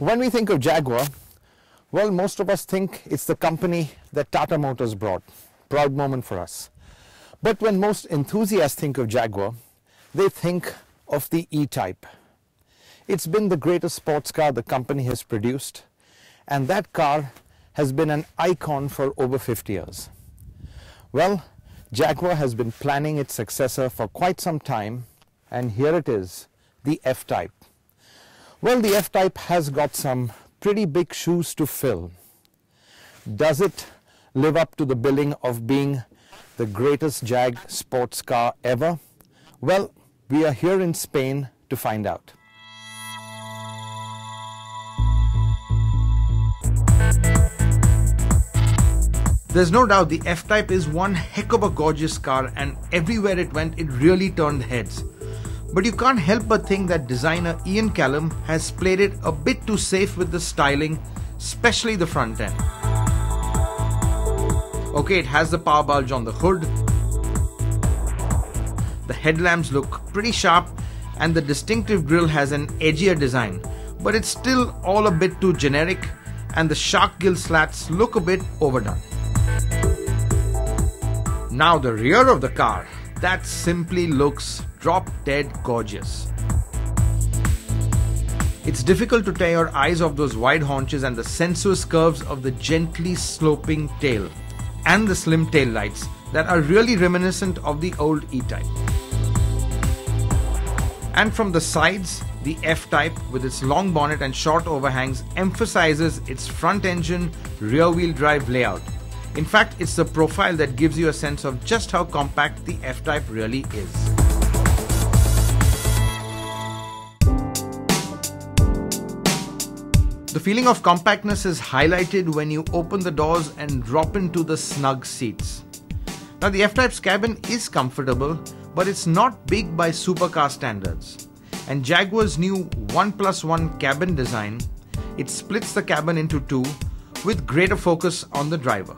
When we think of Jaguar, well, most of us think it's the company that Tata Motors brought. Proud moment for us. But when most enthusiasts think of Jaguar, they think of the E-Type. It's been the greatest sports car the company has produced, and that car has been an icon for over 50 years. Well, Jaguar has been planning its successor for quite some time, and here it is, the F-Type. Well, the F-Type has got some pretty big shoes to fill. Does it live up to the billing of being the greatest Jag sports car ever? Well, we are here in Spain to find out. There's no doubt the F-Type is one heck of a gorgeous car, and everywhere it went, it really turned heads. But you can't help but think that designer Ian Callum has played it a bit too safe with the styling, especially the front end. Okay, it has the power bulge on the hood. The headlamps look pretty sharp, and the distinctive grille has an edgier design, but it's still all a bit too generic, and the shark gill slats look a bit overdone. Now the rear of the car, that simply looks drop dead gorgeous. It's difficult to tear your eyes off those wide haunches and the sensuous curves of the gently sloping tail, and the slim tail lights that are really reminiscent of the old E-Type. And from the sides, the F-Type with its long bonnet and short overhangs emphasizes its front engine rear wheel drive layout. In fact, it's the profile that gives you a sense of just how compact the F-Type really is. The feeling of compactness is highlighted when you open the doors and drop into the snug seats. Now the F-Type's cabin is comfortable, but it's not big by supercar standards. And Jaguar's new 1+1 cabin design, it splits the cabin into two with greater focus on the driver.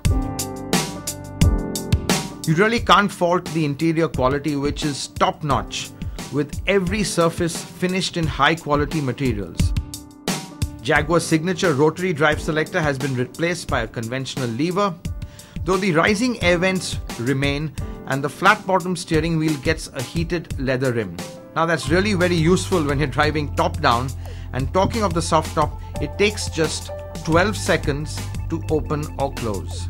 You really can't fault the interior quality, which is top-notch, with every surface finished in high-quality materials. Jaguar's signature rotary drive selector has been replaced by a conventional lever, though the rising air vents remain and the flat-bottom steering wheel gets a heated leather rim. Now that's really very useful when you're driving top-down, and talking of the soft top, it takes just 12 seconds to open or close.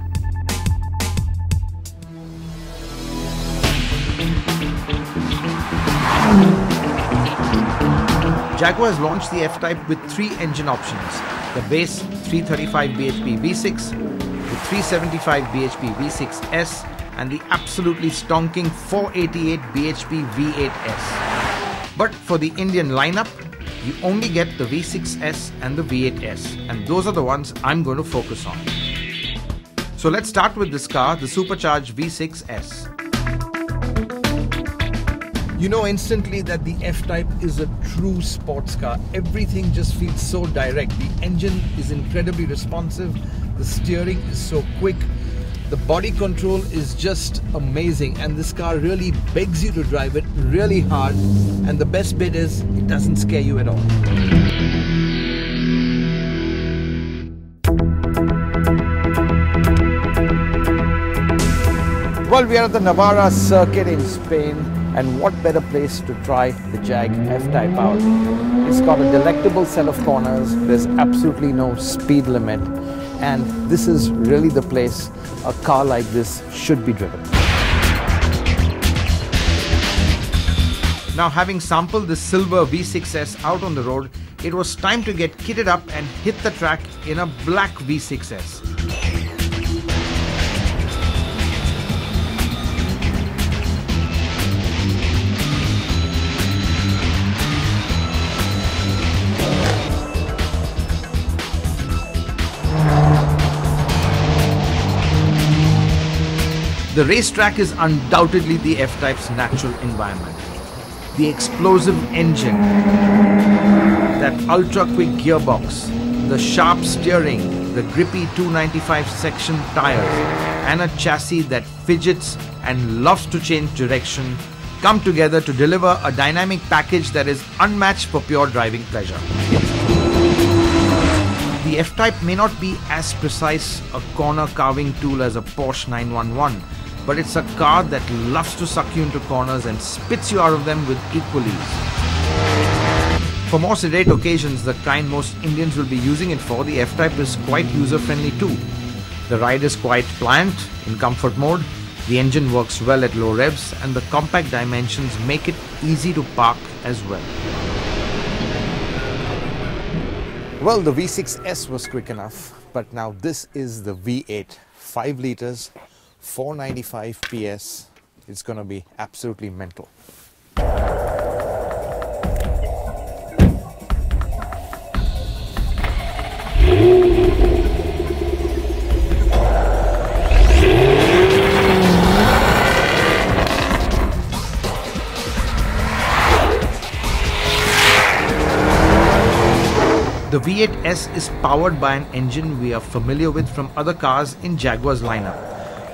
Jaguar has launched the F-Type with three engine options: the base 335 bhp V6, the 375 bhp V6S, and the absolutely stonking 488 bhp V8S. But for the Indian lineup, you only get the V6S and the V8S, and those are the ones I'm going to focus on. So let's start with this car, the supercharged V6S. You know instantly that the F-Type is a true sports car. Everything just feels so direct. The engine is incredibly responsive. The steering is so quick. The body control is just amazing. And this car really begs you to drive it really hard. And the best bit is, it doesn't scare you at all. Well, we are at the Navarra circuit in Spain. And what better place to try the Jag F-Type out? It's got a delectable set of corners, there's absolutely no speed limit, and this is really the place a car like this should be driven. Now, having sampled the silver V6S out on the road, it was time to get kitted up and hit the track in a black V6S. The racetrack is undoubtedly the F-Type's natural environment. The explosive engine, that ultra-quick gearbox, the sharp steering, the grippy 295 section tires, and a chassis that fidgets and loves to change direction come together to deliver a dynamic package that is unmatched for pure driving pleasure. The F-Type may not be as precise a corner carving tool as a Porsche 911, but it's a car that loves to suck you into corners and spits you out of them with equal ease. For more sedate occasions, the kind most Indians will be using it for, the F-Type is quite user-friendly too. The ride is quite pliant in comfort mode, the engine works well at low revs, and the compact dimensions make it easy to park as well. Well, the V6S was quick enough, but now this is the V8, 5 liters, 495 PS. It's going to be absolutely mental. The V8S is powered by an engine we are familiar with from other cars in Jaguar's lineup.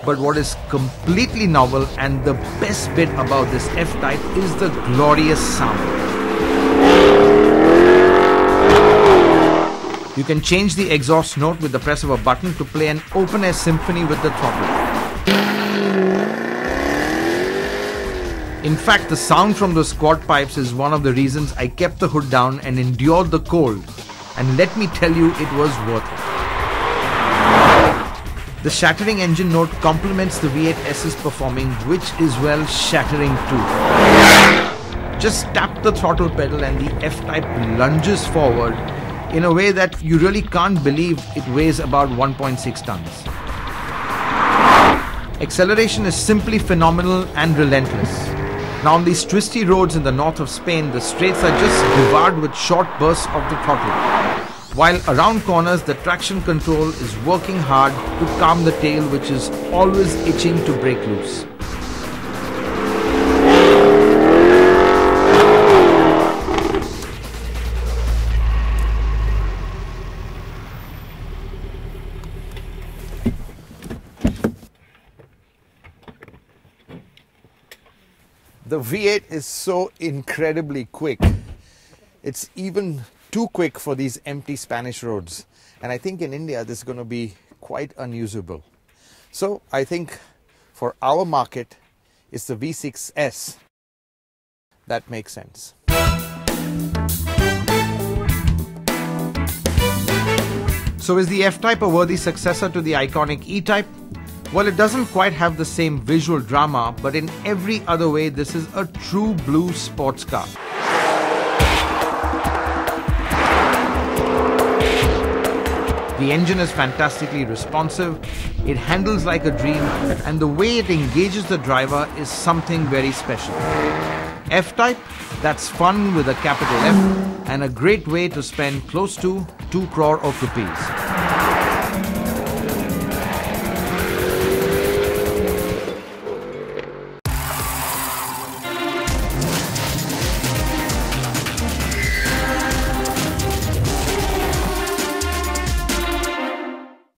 But what is completely novel and the best bit about this F-Type is the glorious sound. You can change the exhaust note with the press of a button to play an open-air symphony with the throttle. In fact, the sound from those quad pipes is one of the reasons I kept the hood down and endured the cold. And let me tell you, it was worth it. The shattering engine note complements the V8S's performing, which is well shattering too. Just tap the throttle pedal and the F-Type lunges forward in a way that you really can't believe it weighs about 1.6 tons. Acceleration is simply phenomenal and relentless. Now on these twisty roads in the north of Spain, the straights are just devoured with short bursts of the throttle. While around corners, the traction control is working hard to calm the tail, which is always itching to break loose. The V8 is so incredibly quick. It's even too quick for these empty Spanish roads. And I think in India, this is going to be quite unusable. So I think for our market, it's the V6S that makes sense. So is the F-Type a worthy successor to the iconic E-Type? Well, it doesn't quite have the same visual drama, but in every other way, this is a true blue sports car. The engine is fantastically responsive, it handles like a dream, and the way it engages the driver is something very special. F-Type, that's fun with a capital F, and a great way to spend close to 2 crore of rupees.